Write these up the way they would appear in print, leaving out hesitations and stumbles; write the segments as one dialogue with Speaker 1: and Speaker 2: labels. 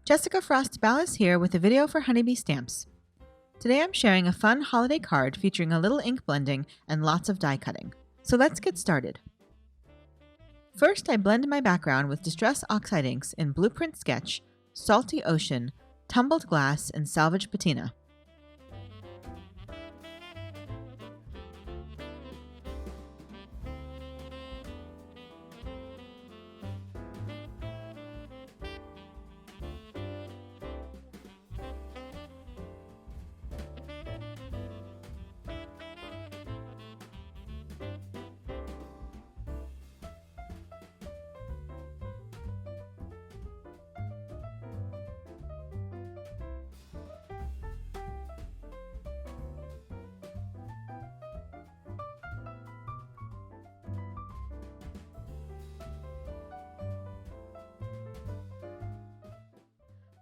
Speaker 1: Jessica Frost Ballas here with a video for Honeybee Stamps. Today I'm sharing a fun holiday card featuring a little ink blending and lots of die cutting. So let's get started. First, I blend my background with Distress Oxide inks in Blueprint Sketch, Salty Ocean, Tumbled Glass, and Salvage Patina.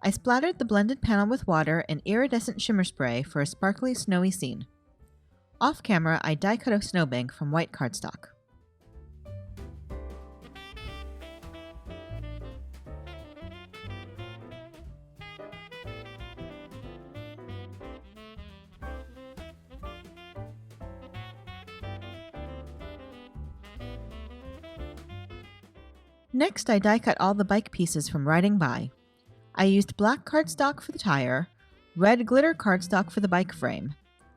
Speaker 1: I splattered the blended panel with water and iridescent shimmer spray for a sparkly, snowy scene. Off camera, I die cut a snowbank from white cardstock. Next, I die cut all the bike pieces from Riding By. I used black cardstock for the tire, red glitter cardstock for the bike frame,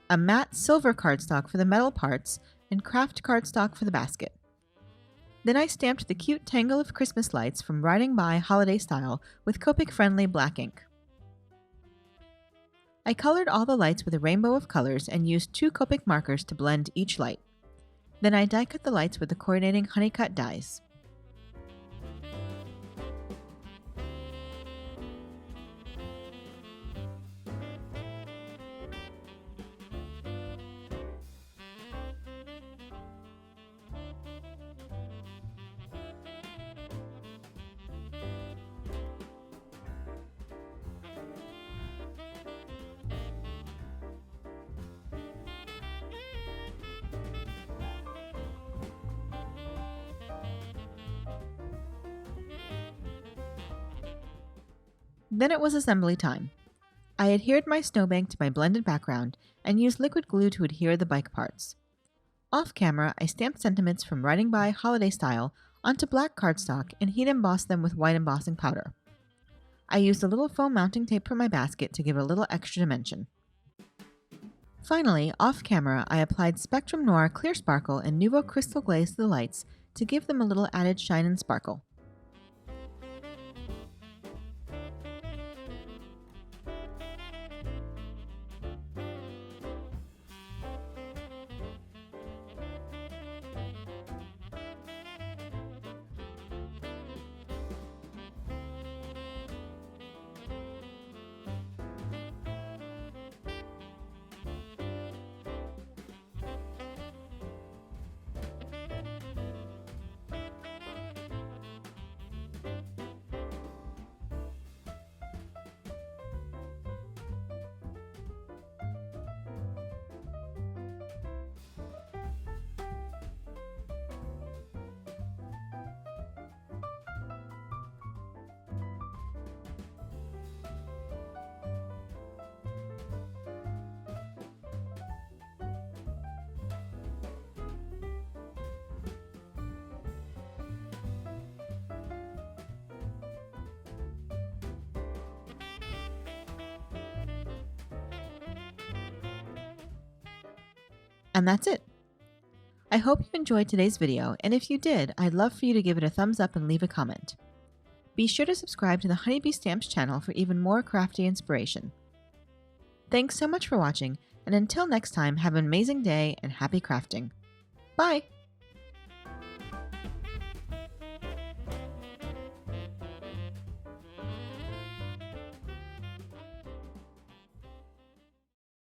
Speaker 1: a matte silver cardstock for the metal parts, and craft cardstock for the basket. Then I stamped the cute tangle of Christmas lights from Riding By holiday style with Copic-friendly black ink. I colored all the lights with a rainbow of colors and used 2 Copic markers to blend each light. Then I die cut the lights with the coordinating honeycut dies. Then it was assembly time. I adhered my snowbank to my blended background and used liquid glue to adhere the bike parts. Off camera, I stamped sentiments from Riding By holiday style onto black cardstock and heat embossed them with white embossing powder. I used a little foam mounting tape for my basket to give it a little extra dimension. Finally, off camera, I applied Spectrum Noir Clear Sparkle and Nuvo Crystal Glaze to the lights to give them a little added shine and sparkle. And that's it. I hope you enjoyed today's video, and if you did, I'd love for you to give it a thumbs up and leave a comment. Be sure to subscribe to the Honeybee Stamps channel for even more crafty inspiration. Thanks so much for watching, and until next time, have an amazing day and happy crafting. Bye!